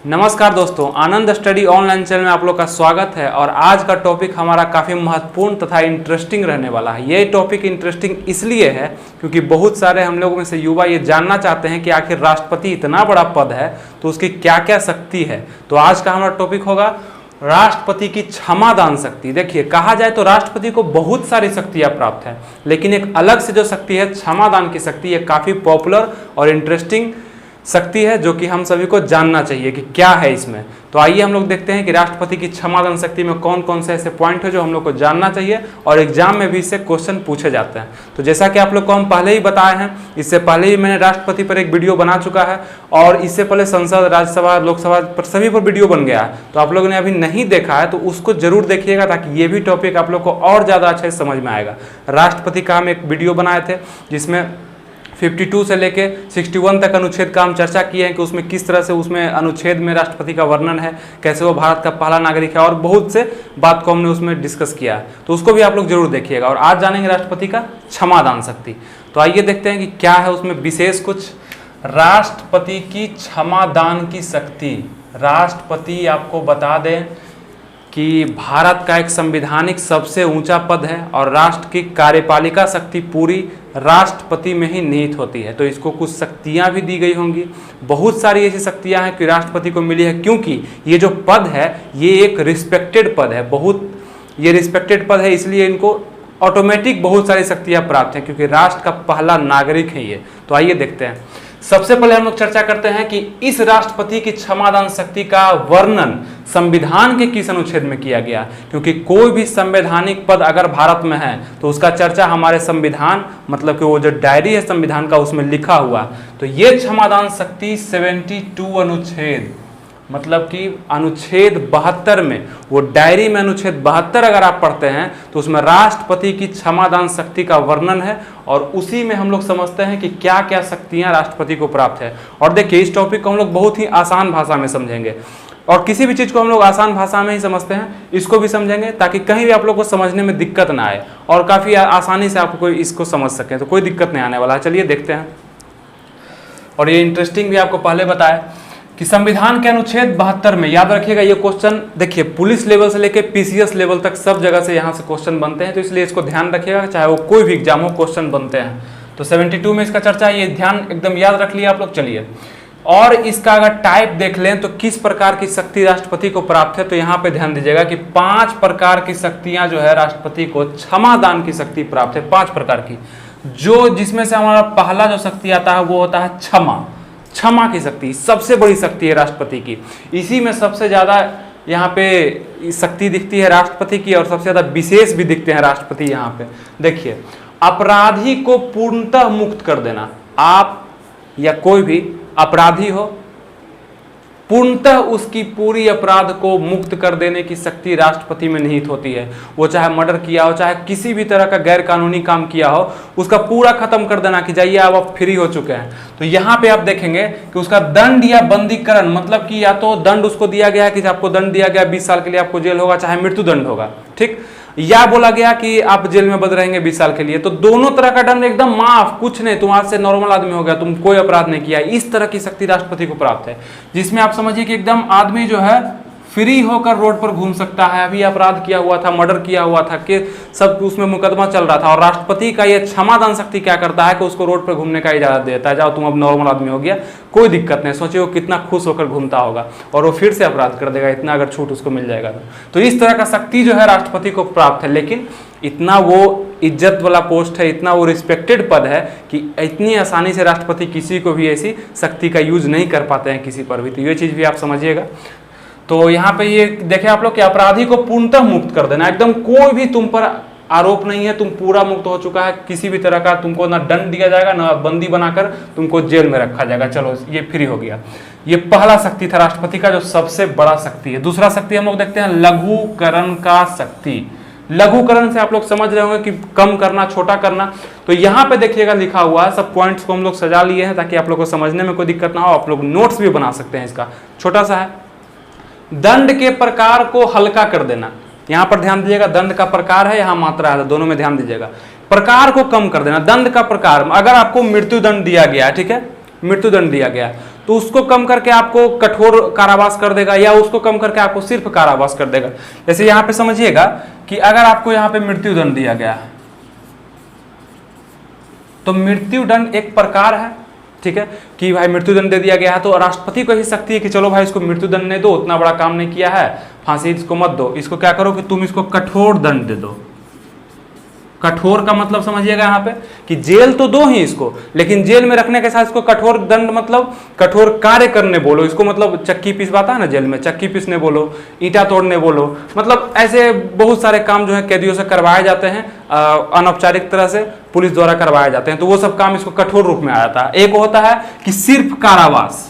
नमस्कार दोस्तों, आनंद study online channel में आप लोग का स्वागत है। और आज का टॉपिक हमारा काफ़ी महत्वपूर्ण तथा इंटरेस्टिंग रहने वाला है। ये टॉपिक इंटरेस्टिंग इसलिए है क्योंकि बहुत सारे हम लोगों में से युवा ये जानना चाहते हैं कि आखिर राष्ट्रपति इतना बड़ा पद है तो उसकी क्या क्या शक्ति है। तो आज का हमारा टॉपिक होगा राष्ट्रपति की क्षमादान शक्ति। देखिए, कहा जाए तो राष्ट्रपति को बहुत सारी शक्तियां प्राप्त है, लेकिन एक अलग से जो शक्ति है क्षमादान की शक्ति, ये काफ़ी पॉपुलर और इंटरेस्टिंग शक्ति है जो कि हम सभी को जानना चाहिए कि क्या है इसमें। तो आइए हम लोग देखते हैं कि राष्ट्रपति की क्षमादान शक्ति में कौन कौन से ऐसे पॉइंट है जो हम लोग को जानना चाहिए और एग्जाम में भी इससे क्वेश्चन पूछे जाते हैं। तो जैसा कि आप लोग को हम पहले ही बताए हैं, इससे पहले ही मैंने राष्ट्रपति पर एक वीडियो बना चुका है और इससे पहले संसद, राज्यसभा, लोकसभा पर सभी पर वीडियो बन गया है। तो आप लोगों ने अभी नहीं देखा है तो उसको जरूर देखिएगा ताकि ये भी टॉपिक आप लोग को और ज़्यादा अच्छे से समझ में आएगा। राष्ट्रपति का हम एक वीडियो बनाए थे जिसमें 52 से लेके 61 तक अनुच्छेद का हम चर्चा किए हैं कि उसमें किस तरह से उसमें अनुच्छेद में राष्ट्रपति का वर्णन है, कैसे वो भारत का पहला नागरिक है और बहुत से बात को हमने उसमें डिस्कस किया है। तो उसको भी आप लोग जरूर देखिएगा। और आज जानेंगे राष्ट्रपति का क्षमादान शक्ति। तो आइए देखते हैं कि क्या है उसमें विशेष कुछ। राष्ट्रपति की क्षमादान की शक्ति। राष्ट्रपति आपको बता दें कि भारत का एक संवैधानिक सबसे ऊंचा पद है और राष्ट्र की कार्यपालिका शक्ति पूरी राष्ट्रपति में ही निहित होती है। तो इसको कुछ शक्तियां भी दी गई होंगी। बहुत सारी ऐसी शक्तियां हैं कि राष्ट्रपति को मिली है, क्योंकि ये जो पद है ये एक रिस्पेक्टेड पद है। बहुत ये रिस्पेक्टेड पद है, इसलिए इनको ऑटोमेटिक बहुत सारी शक्तियां प्राप्त हैं क्योंकि राष्ट्र का पहला नागरिक है ये। तो आइए देखते हैं। सबसे पहले हम लोग चर्चा करते हैं कि इस राष्ट्रपति की क्षमादान शक्ति का वर्णन संविधान के किस अनुच्छेद में किया गया, क्योंकि कोई भी संवैधानिक पद अगर भारत में है तो उसका चर्चा हमारे संविधान, मतलब कि वो जो डायरी है संविधान का, उसमें लिखा हुआ। तो ये क्षमादान शक्ति 72 अनुच्छेद, मतलब कि अनुच्छेद 72 में, वो डायरी में अनुच्छेद 72 अगर आप पढ़ते हैं तो उसमें राष्ट्रपति की क्षमादान शक्ति का वर्णन है और उसी में हम लोग समझते हैं कि क्या क्या शक्तियां राष्ट्रपति को प्राप्त है। और देखिए, इस टॉपिक को हम लोग बहुत ही आसान भाषा में समझेंगे और किसी भी चीज़ को हम लोग आसान भाषा में ही समझते हैं, इसको भी समझेंगे ताकि कहीं भी आप लोग को समझने में दिक्कत ना आए और काफ़ी आसानी से आपको इसको समझ सकें। तो कोई दिक्कत नहीं आने वाला है। चलिए देखते हैं। और ये इंटरेस्टिंग भी आपको पहले बताया कि संविधान के अनुच्छेद 72 में, याद रखिएगा ये क्वेश्चन, देखिए पुलिस लेवल से लेके पीसीएस लेवल तक सब जगह से यहाँ से क्वेश्चन बनते हैं, तो इसलिए इसको ध्यान रखिएगा, चाहे वो कोई भी एग्जाम हो क्वेश्चन बनते हैं। तो 72 में इसका चर्चा, ये ध्यान एकदम याद रख लिया आप लोग। चलिए, और इसका अगर टाइप देख लें तो किस प्रकार की शक्ति राष्ट्रपति को प्राप्त है, तो यहाँ पे ध्यान दीजिएगा कि 5 प्रकार की शक्तियां जो है राष्ट्रपति को क्षमादान की शक्ति प्राप्त है। 5 प्रकार की, जो जिसमें से हमारा पहला जो शक्ति आता है वो होता है क्षमा की शक्ति। सबसे बड़ी शक्ति है राष्ट्रपति की। इसी में सबसे ज्यादा यहाँ पे शक्ति दिखती है राष्ट्रपति की और सबसे ज्यादा विशेष भी दिखते हैं राष्ट्रपति। यहाँ पे देखिए, अपराधी को पूर्णतः मुक्त कर देना। आप या कोई भी अपराधी हो, पूर्णतः उसकी पूरी अपराध को मुक्त कर देने की शक्ति राष्ट्रपति में निहित होती है। वो चाहे मर्डर किया हो, चाहे किसी भी तरह का गैर कानूनी काम किया हो, उसका पूरा खत्म कर देना कि जाइए आप फ्री हो चुके हैं। तो यहाँ पे आप देखेंगे कि उसका दंड या बंदीकरण, मतलब कि या तो दंड उसको दिया गया कि आपको दंड दिया गया 20 साल के लिए आपको जेल होगा, चाहे मृत्यु दंड होगा, ठीक, या बोला गया कि आप जेल में बंद रहेंगे 20 साल के लिए। तो दोनों तरह का दंड एकदम माफ, कुछ नहीं, तुम आज से नॉर्मल आदमी हो गया, तुम कोई अपराध नहीं किया। इस तरह की शक्ति राष्ट्रपति को प्राप्त है, जिसमें आप समझिए कि एकदम आदमी जो है फ्री होकर रोड पर घूम सकता है। अभी अपराध किया हुआ था, मर्डर किया हुआ था, कि सब उसमें मुकदमा चल रहा था, और राष्ट्रपति का ये क्षमादान शक्ति क्या करता है कि उसको रोड पर घूमने का इजाजत देता है। जाओ तुम अब नॉर्मल आदमी हो गया, कोई दिक्कत नहीं। सोचिए वो कितना खुश होकर घूमता होगा और वो फिर से अपराध कर देगा, इतना अगर छूट उसको मिल जाएगा तो इस तरह का शक्ति जो है राष्ट्रपति को प्राप्त है। लेकिन इतना वो इज्जत वाला पोस्ट है, इतना वो रिस्पेक्टेड पद है कि इतनी आसानी से राष्ट्रपति किसी को भी ऐसी शक्ति का यूज नहीं कर पाते हैं किसी पर भी। तो ये चीज़ भी आप समझिएगा। तो यहाँ पे ये देखें आप लोग कि अपराधी को पूर्णतः मुक्त कर देना, एकदम कोई भी तुम पर आरोप नहीं है, तुम पूरा मुक्त हो चुका है किसी भी तरह का, तुमको ना दंड दिया जाएगा ना बंदी बनाकर तुमको जेल में रखा जाएगा, चलो ये फ्री हो गया। ये पहला शक्ति था राष्ट्रपति का, जो सबसे बड़ा शक्ति है। दूसरा शक्ति हम लोग देखते हैं लघुकरण का शक्ति। लघुकरण से आप लोग समझ रहे होंगे कि कम करना, छोटा करना। तो यहाँ पे देखिएगा लिखा हुआ है, सब पॉइंट्स को हम लोग सजा लिए हैं ताकि आप लोग को समझने में कोई दिक्कत ना हो। आप लोग नोट्स भी बना सकते हैं, इसका छोटा सा है। दंड के प्रकार को हल्का कर देना, यहाँ पर ध्यान दीजिएगा, दंड का प्रकार है, यहाँ मात्रा है, दोनों में ध्यान दीजिएगा। प्रकार को कम कर देना, दंड का प्रकार, अगर आपको मृत्यु दंड दिया गया, ठीक है, मृत्यु दंड दिया गया, तो उसको कम करके आपको कठोर कारावास कर देगा, या उसको कम करके आपको सिर्फ कारावास कर देगा। जैसे यहाँ पे समझिएगा कि अगर आपको यहाँ पे मृत्यु दंड दिया गया है, तो मृत्यु दंड एक प्रकार है, ठीक है, कि भाई मृत्यु दंड दे दिया गया है तो राष्ट्रपति को ही शक्ति है कि चलो भाई इसको मृत्यु दंड नहीं दो, उतना बड़ा काम नहीं किया है, फांसी इसको मत दो, इसको क्या करो कि तुम इसको कठोर दंड दे दो। कठोर का मतलब समझिएगा यहाँ पे कि जेल तो दो ही इसको, लेकिन जेल में रखने के साथ इसको कठोर दंड मतलब कठोर कार्य करने बोलो इसको, मतलब चक्की पिसवाता है ना जेल में, चक्की पीसने बोलो, ईंटा तोड़ने बोलो, मतलब ऐसे बहुत सारे काम जो है कैदियों से करवाए जाते हैं, अनौपचारिक तरह से पुलिस द्वारा करवाए जाते हैं, तो वो सब काम इसको कठोर रूप में आ जाता है। एक होता है कि सिर्फ कारावास।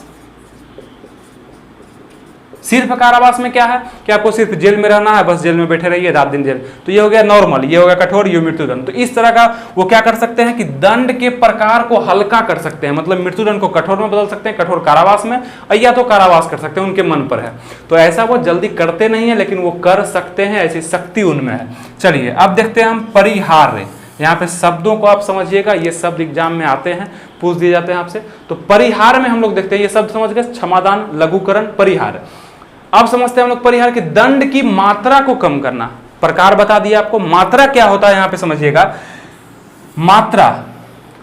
सिर्फ कारावास में क्या है कि आपको सिर्फ जेल में रहना है, बस जेल में बैठे रहिए रात दिन जेल, तो ये हो गया नॉर्मल, ये हो गया कठोर, ये मृत्यु दंड। तो इस तरह का वो क्या कर सकते हैं कि दंड के प्रकार को हल्का कर सकते हैं, मतलब मृत्यु दंड को कठोर में बदल सकते हैं, कठोर कारावास में, या तो कारावास कर सकते हैं, उनके मन पर है। तो ऐसा वो जल्दी करते नहीं है, लेकिन वो कर सकते हैं, ऐसी शक्ति उनमें है। चलिए अब देखते हैं हम परिहार्य। यहाँ पे शब्दों को आप समझिएगा, ये शब्द एग्जाम में आते हैं, पूछ दिए जाते हैं आपसे। तो परिहार में हम लोग देखते हैं, ये शब्द समझ गए, क्षमादान, लघुकरण, परिहार। अब समझते हैं हम लोग परिहार के दंड की मात्रा को कम करना। प्रकार बता दिया आपको, मात्रा क्या होता है यहाँ पे समझिएगा। मात्रा,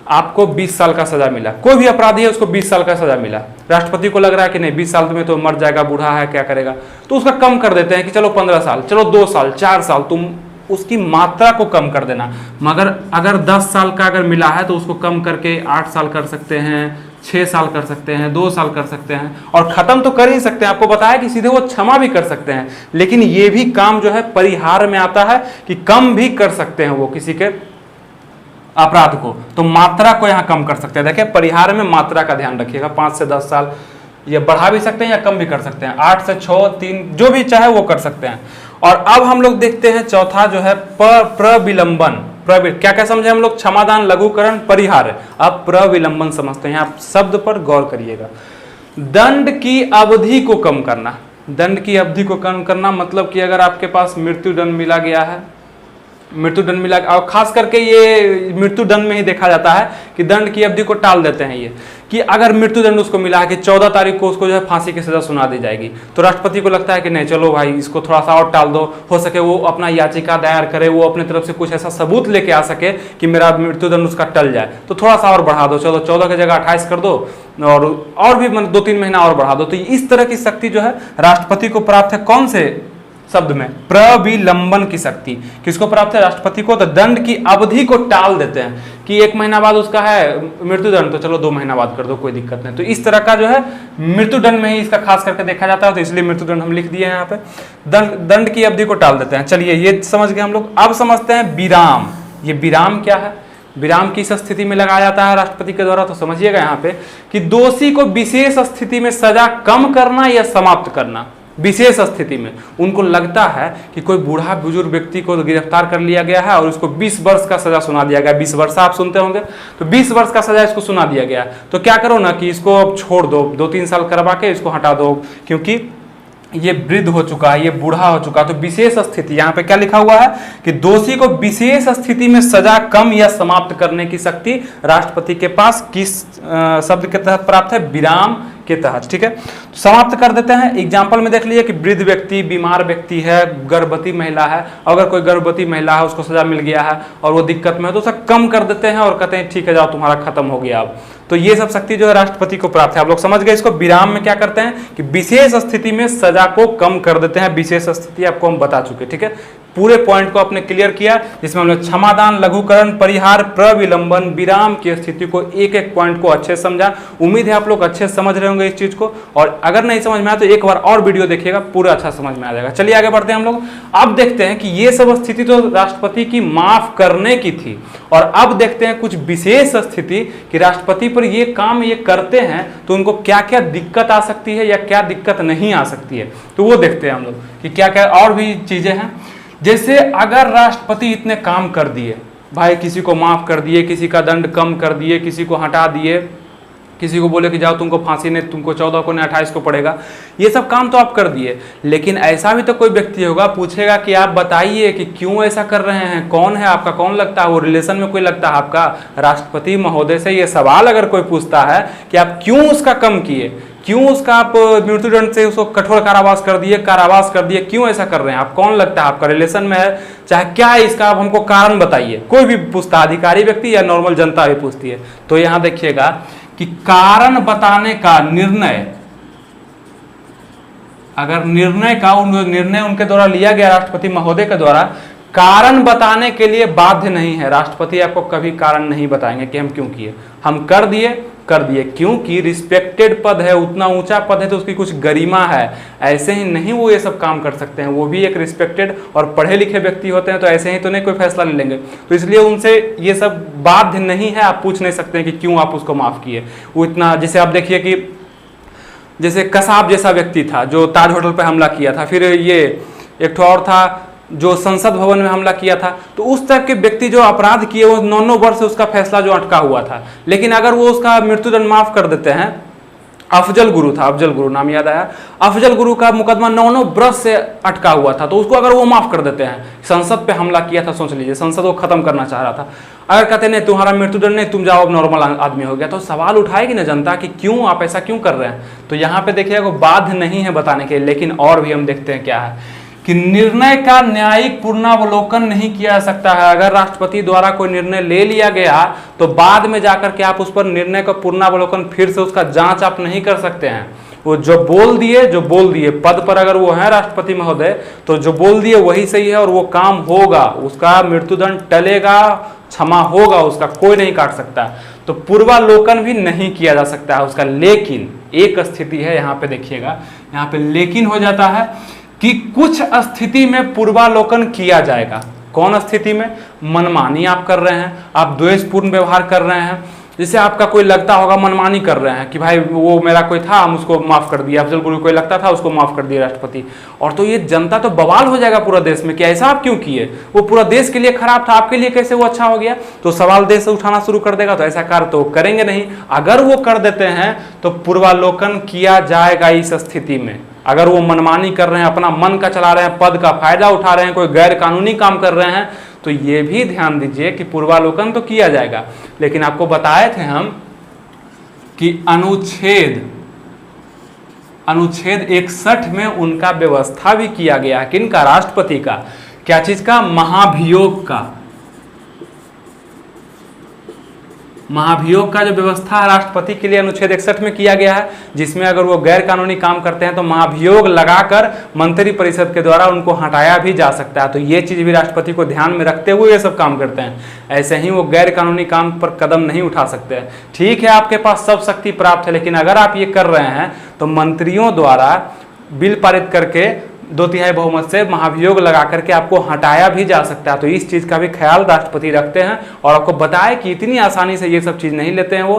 आपको 20 साल का सजा मिला, कोई भी अपराधी है उसको 20 साल का सजा मिला, राष्ट्रपति को लग रहा है कि नहीं 20 साल में तो मर जाएगा, बूढ़ा है, क्या करेगा, तो उसका कम कर देते हैं कि चलो 15 साल, चलो 2 साल, 4 साल, तुम उसकी मात्रा को कम कर देना। मगर अगर 10 साल का अगर मिला है तो उसको कम करके 8 साल कर सकते हैं, 6 साल कर सकते हैं, 2 साल कर सकते हैं, और खत्म तो कर ही सकते हैं। आपको बताया कि सीधे वो क्षमा भी कर सकते हैं, लेकिन ये भी काम जो है परिहार में आता है कि कम भी कर सकते हैं वो किसी के अपराध को, तो मात्रा को यहाँ कम कर सकते हैं। देखिए परिहार में मात्रा का ध्यान रखिएगा, 5 से 10 साल ये बढ़ा भी सकते हैं या कम भी कर सकते हैं, 8 से 6, 3 जो भी चाहे वो कर सकते हैं। और अब हम लोग देखते हैं चौथा जो है प्रविलंबन। क्या क्या समझे हम लोग, क्षमादान, लघुकरण, परिहार। अब प्रविलंबन समझते हैं, आप शब्द पर गौर करिएगा। दंड की अवधि को कम करना। दंड की अवधि को कम करना मतलब कि अगर आपके पास मृत्यु दंड मिला गया है, मृत्यु दंड मिला, और खास करके ये मृत्यु दंड में ही देखा जाता है कि दंड की अवधि को टाल देते हैं, ये कि अगर मृत्यु दंड उसको मिला है कि 14 तारीख को उसको जो है फांसी की सजा सुना दी जाएगी, तो राष्ट्रपति को लगता है कि नहीं चलो भाई इसको थोड़ा सा और टाल दो, हो सके वो अपना याचिका दायर करे, वो अपने तरफ से कुछ ऐसा सबूत लेके आ सके कि मेरा मृत्यु दंड उसका टल जाए, तो थोड़ा सा और बढ़ा दो, चलो 14 की जगह 28 कर दो, और भी मतलब 2-3 महीना और बढ़ा दो। तो इस तरह की शक्ति जो है राष्ट्रपति को प्राप्त है, कौन से शब्द में, प्रविलंबन की शक्ति। किसको प्राप्त है, राष्ट्रपति को। तो दंड की अवधि को टाल देते हैं कि 1 महीना बाद उसका है मृत्यु दंड, तो चलो 2 महीना बाद कर दो, कोई दिक्कत नहीं। तो इस तरह का जो है मृत्यु दंड में ही इसका खास करके देखा जाता है, तो इसलिए मृत्यु दंड हम लिख दिए हैं यहाँ पे। दंड की अवधि को टाल देते हैं। चलिए ये समझ गए हम लोग। अब समझते हैं विराम। ये विराम क्या है, विराम किस स्थिति में लगाया जाता है राष्ट्रपति के द्वारा, तो समझिएगा यहाँ पे कि दोषी को विशेष स्थिति में सजा कम करना या समाप्त करना। विशेष स्थिति में उनको लगता है कि कोई बूढ़ा बुजुर्ग व्यक्ति को गिरफ्तार कर लिया गया है और उसको 20 वर्ष का सजा सुना दिया गया। 20 वर्ष आप सुनते होंगे, तो 20 वर्ष का सजा इसको सुना दिया गया, तो क्या करो ना कि इसको अब छोड़ दो, 2-3 साल करवा के इसको हटा दो, क्योंकि ये वृद्ध हो चुका है, ये बूढ़ा हो चुका है। तो विशेष स्थिति, यहाँ पे क्या लिखा हुआ है कि दोषी को विशेष स्थिति में सजा कम या समाप्त करने की शक्ति राष्ट्रपति के पास किस शब्द के तहत प्राप्त है, विराम के तहत। ठीक है, तो समाप्त कर देते हैं। एग्जाम्पल में देख लीजिए कि वृद्ध व्यक्ति, बीमार व्यक्ति है, गर्भवती महिला है, अगर कोई गर्भवती महिला है उसको सजा मिल गया है और वो दिक्कत में है, तो उसे कम कर देते हैं और कहते हैं ठीक है जाओ तुम्हारा खत्म हो गया अब। तो ये सब शक्ति जो है राष्ट्रपति को प्राप्त है। आप लोग समझ गए इसको। विराम में क्या करते हैं कि विशेष स्थिति में सजा को कम कर देते हैं। विशेष स्थिति आपको हम बता चुके, ठीक है, पूरे पॉइंट को आपने क्लियर किया, जिसमें हमने क्षमादान, लघुकरण, परिहार, प्रविलंबन, विराम की स्थिति को एक एक पॉइंट को अच्छे समझा। उम्मीद है आप लोग अच्छे समझ रहे होंगे इस चीज को, और अगर नहीं समझ में आया तो एक बार और वीडियो देखिएगा, पूरा अच्छा समझ में आ जाएगा। चलिए आगे बढ़ते हैं हम लोग। अब देखते हैं कि ये सब स्थिति तो राष्ट्रपति की माफ करने की थी, और अब देखते हैं कुछ विशेष स्थिति कि राष्ट्रपति पर ये काम ये करते हैं तो उनको क्या क्या दिक्कत आ सकती है या क्या दिक्कत नहीं आ सकती है। तो वो देखते हैं हम लोग कि क्या क्या और भी चीजें हैं। जैसे अगर राष्ट्रपति इतने काम कर दिए, भाई किसी को माफ कर दिए, किसी का दंड कम कर दिए, किसी को हटा दिए, किसी को बोले कि जाओ तुमको फांसी नहीं, तुमको 14 को नहीं 28 को पड़ेगा, ये सब काम तो आप कर दिए। लेकिन ऐसा भी तो कोई व्यक्ति होगा, पूछेगा कि आप बताइए कि क्यों ऐसा कर रहे हैं, कौन है आपका, कौन लगता है, वो रिलेशन में कोई लगता है आपका। राष्ट्रपति महोदय से ये सवाल अगर कोई पूछता है कि आप क्यों उसका कम किए, क्यों उसका आप मृत्युदंड से उसको कठोर कारावास कर दिए, क्यों ऐसा कर रहे हैं, आप कौन लगता है, आपका रिलेशन में है, चाहे क्या है इसका, आप हमको कारण बताइए। कोई भी पूछता, अधिकारी व्यक्ति या नॉर्मल जनता भी पूछती है। तो यहाँ देखिएगा कि कारण बताने का निर्णय, अगर निर्णय उनके द्वारा लिया गया, राष्ट्रपति महोदय के द्वारा, कारण बताने के लिए बाध्य नहीं है। राष्ट्रपति आपको कभी कारण नहीं बताएंगे कि हम क्यों किए, हम कर दिए, क्योंकि रिस्पेक्टेड पद है, उतना ऊंचा पद है तो उसकी कुछ गरिमा है। ऐसे ही नहीं वो ये सब काम कर सकते हैं, वो भी एक रिस्पेक्टेड और पढ़े लिखे व्यक्ति होते हैं, तो ऐसे ही तो नहीं कोई फैसला ले लेंगे। तो इसलिए उनसे ये सब बाध्य नहीं है, आप पूछ नहीं सकते हैं कि क्यों आप उसको माफ किए। वो इतना, जैसे आप देखिए कि जैसे कसाब जैसा व्यक्ति था जो ताज होटल पर हमला किया था, फिर ये एक ठो और था जो संसद भवन में हमला किया था, तो उस टाइप के व्यक्ति जो अपराध किए वो 9 वर्ष से उसका फैसला जो अटका हुआ था। लेकिन अगर वो उसका मृत्युदंड माफ कर देते हैं, अफजल गुरु था, अफजल गुरु नाम याद आया, अफजल गुरु का मुकदमा 9 वर्ष से अटका हुआ था, तो उसको अगर वो माफ कर देते हैं, संसद पे हमला किया था, सोच लीजिए संसद को खत्म करना चाह रहा था, अगर कहते नहीं तुम्हारा मृत्युदंड नहीं, तुम जाओ अब नॉर्मल आदमी हो गया, तो सवाल उठाएगी ना जनता कि क्यों आप ऐसा क्यों कर रहे हैं। तो यहाँ पे देखिएगा बाध्य नहीं है बताने के। लेकिन और भी हम देखते हैं क्या है कि निर्णय का न्यायिक पुनरावलोकन नहीं किया जा सकता है। अगर राष्ट्रपति द्वारा कोई निर्णय ले लिया गया तो बाद में जाकर के आप उस पर निर्णय का पुनरावलोकन फिर से उसका जांच आप नहीं कर सकते हैं। वो जो बोल दिए पद पर अगर वो है राष्ट्रपति महोदय, तो जो बोल दिए वही सही है और वो काम होगा, उसका मृत्युदंड टलेगा, क्षमा होगा, उसका कोई नहीं काट सकता। तो पूर्वालोकन भी नहीं किया जा सकता है उसका। लेकिन एक स्थिति है, यहाँ पे देखिएगा, यहाँ पे लेकिन हो जाता है कि कुछ स्थिति में पूर्वालोकन किया जाएगा। कौन स्थिति में? मनमानी आप कर रहे हैं, आप द्वेषपूर्ण व्यवहार कर रहे हैं, जैसे आपका कोई लगता होगा मनमानी कर रहे हैं कि भाई वो मेरा कोई था, हम उसको माफ कर दिया, अफजल गुरु कोई लगता था उसको माफ कर दिया राष्ट्रपति, और तो ये जनता तो बवाल हो जाएगा पूरा देश में कि ऐसा आप क्यों किए, वो पूरा देश के लिए खराब था, आपके लिए कैसे वो अच्छा हो गया। तो सवाल देश से उठाना शुरू कर देगा। तो ऐसा कार्य तो करेंगे नहीं। अगर वो कर देते हैं तो पूर्वालोकन किया जाएगा इस स्थिति में। अगर वो मनमानी कर रहे हैं, अपना मन का चला रहे हैं, पद का फायदा उठा रहे हैं, कोई गैर कानूनी काम कर रहे हैं, तो ये भी ध्यान दीजिए कि पूर्वालोकन तो किया जाएगा। लेकिन आपको बताए थे हम कि अनुच्छेद 61 में उनका व्यवस्था भी किया गया है। किनका? राष्ट्रपति का। क्या चीज का? महाभियोग का। महाभियोग का जो व्यवस्था है राष्ट्रपति के लिए अनुच्छेद 61 में किया गया है, जिसमें अगर वो गैर कानूनी काम करते हैं तो महाभियोग लगाकर मंत्री परिषद के द्वारा उनको हटाया भी जा सकता है। तो ये चीज भी राष्ट्रपति को ध्यान में रखते हुए ये सब काम करते हैं। ऐसे ही वो गैर कानूनी काम पर कदम नहीं उठा सकते हैं। ठीक है, आपके पास सब शक्ति प्राप्त है, लेकिन अगर आप ये कर रहे हैं तो मंत्रियों द्वारा बिल पारित करके 2/3 बहुमत से महाभियोग लगा करके आपको हटाया भी जा सकता है। तो इस चीज़ का भी ख्याल राष्ट्रपति रखते हैं और आपको बताए कि इतनी आसानी से ये सब चीज़ नहीं लेते हैं। वो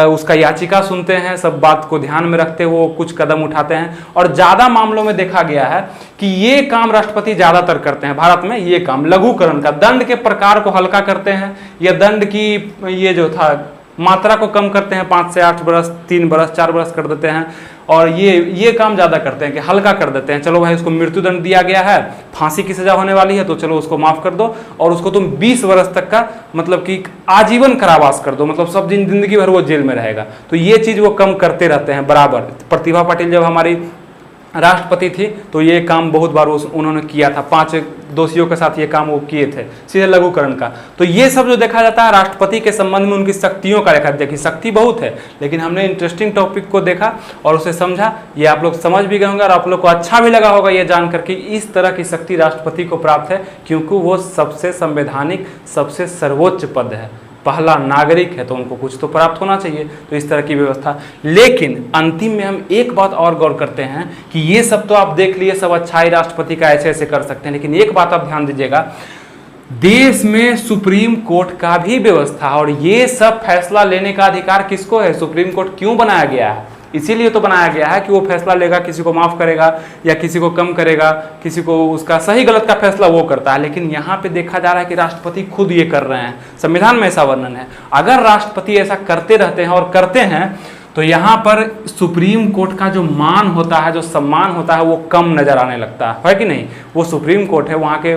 उसका याचिका सुनते हैं, सब बात को ध्यान में रखते हुए वो कुछ कदम उठाते हैं। और ज़्यादा मामलों में देखा गया है कि ये काम राष्ट्रपति ज़्यादातर करते हैं भारत में। ये काम लघुकरण का, दंड के प्रकार को हल्का करते हैं, या दंड की ये जो था मात्रा को कम करते हैं, 5 से 8 बरस, 3 बरस, 4 बरस कर देते हैं। और ये काम ज़्यादा करते हैं कि हल्का कर देते हैं। चलो भाई उसको मृत्युदंड दिया गया है, फांसी की सजा होने वाली है, तो चलो उसको माफ़ कर दो और उसको तुम 20 वर्ष तक का मतलब कि आजीवन कारावास कर दो, मतलब सब दिन जिंदगी भर वो जेल में रहेगा। तो ये चीज़ वो कम करते रहते हैं बराबर। प्रतिभा पाटिल जब हमारी राष्ट्रपति थी तो ये काम बहुत बार उन्होंने किया था। 5 दोषियों के साथ ये काम वो किए थे, सीधे लघुकरण का। तो ये सब जो देखा जाता है राष्ट्रपति के संबंध में उनकी शक्तियों का देखा। देखिए शक्ति बहुत है, लेकिन हमने इंटरेस्टिंग टॉपिक को देखा और उसे समझा। ये आप लोग समझ भी गए होंगे और आप लोग को अच्छा भी लगा होगा ये जान करके इस तरह की शक्ति राष्ट्रपति को प्राप्त है, क्योंकि वो सबसे संवैधानिक, सबसे सर्वोच्च पद है, पहला नागरिक है, तो उनको कुछ तो प्राप्त होना चाहिए। तो इस तरह की व्यवस्था। लेकिन अंतिम में हम एक बात और गौर करते हैं कि ये सब तो आप देख लिए, सब अच्छा ही राष्ट्रपति का ऐसे ऐसे कर सकते हैं, लेकिन एक बात आप ध्यान दीजिएगा, देश में सुप्रीम कोर्ट का भी व्यवस्था, और ये सब फैसला लेने का अधिकार किसको है? सुप्रीम कोर्ट क्यों बनाया गया है? इसीलिए तो बनाया गया है कि वो फैसला लेगा, किसी को माफ़ करेगा या किसी को कम करेगा, किसी को उसका सही गलत का फैसला वो करता है। लेकिन यहाँ पे देखा जा रहा है कि राष्ट्रपति खुद ये कर रहे हैं, संविधान में ऐसा वर्णन है। अगर राष्ट्रपति ऐसा करते रहते हैं और करते हैं तो यहाँ पर सुप्रीम कोर्ट का जो मान होता है, जो सम्मान होता है, वो कम नजर आने लगता है कि नहीं। वो सुप्रीम कोर्ट है, वहाँ के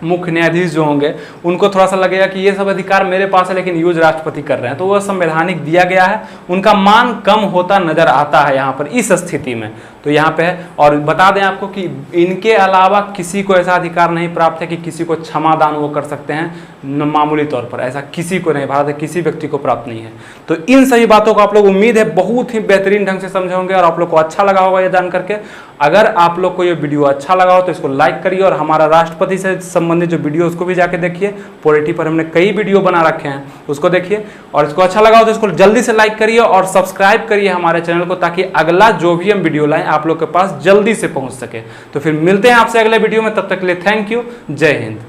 मुख्य न्यायाधीश जो होंगे उनको थोड़ा सा लगेगा कि ये सब अधिकार मेरे पास है लेकिन यूज राष्ट्रपति कर रहे हैं, तो वह संवैधानिक दिया गया है, उनका मान कम होता नजर आता है यहाँ पर इस स्थिति में। तो यहाँ पे है, और बता दें आपको कि इनके अलावा किसी को ऐसा अधिकार नहीं प्राप्त है कि किसी को क्षमादान वो कर सकते हैं मामूली तौर पर, ऐसा किसी को नहीं, भारत के किसी व्यक्ति को प्राप्त नहीं है। तो इन सभी बातों को आप लोग उम्मीद है बहुत ही बेहतरीन ढंग से समझे होंगे और आप लोग को अच्छा लगा होगा ये जान करके। अगर आप लोग को ये वीडियो अच्छा लगा हो तो इसको लाइक करिए और हमारा राष्ट्रपति से संबंधित जो वीडियो उसको भी जाके देखिए। पॉलिटी पर हमने कई वीडियो बना रखे हैं, उसको देखिए। और इसको अच्छा लगा हो तो इसको जल्दी से लाइक करिए और सब्सक्राइब करिए हमारे चैनल को, ताकि अगला जो भी हम वीडियो लाएं आप लोग के पास जल्दी से पहुंच सके। तो फिर मिलते हैं आपसे अगले वीडियो में, तब तक के लिए थैंक यू, जय हिंद।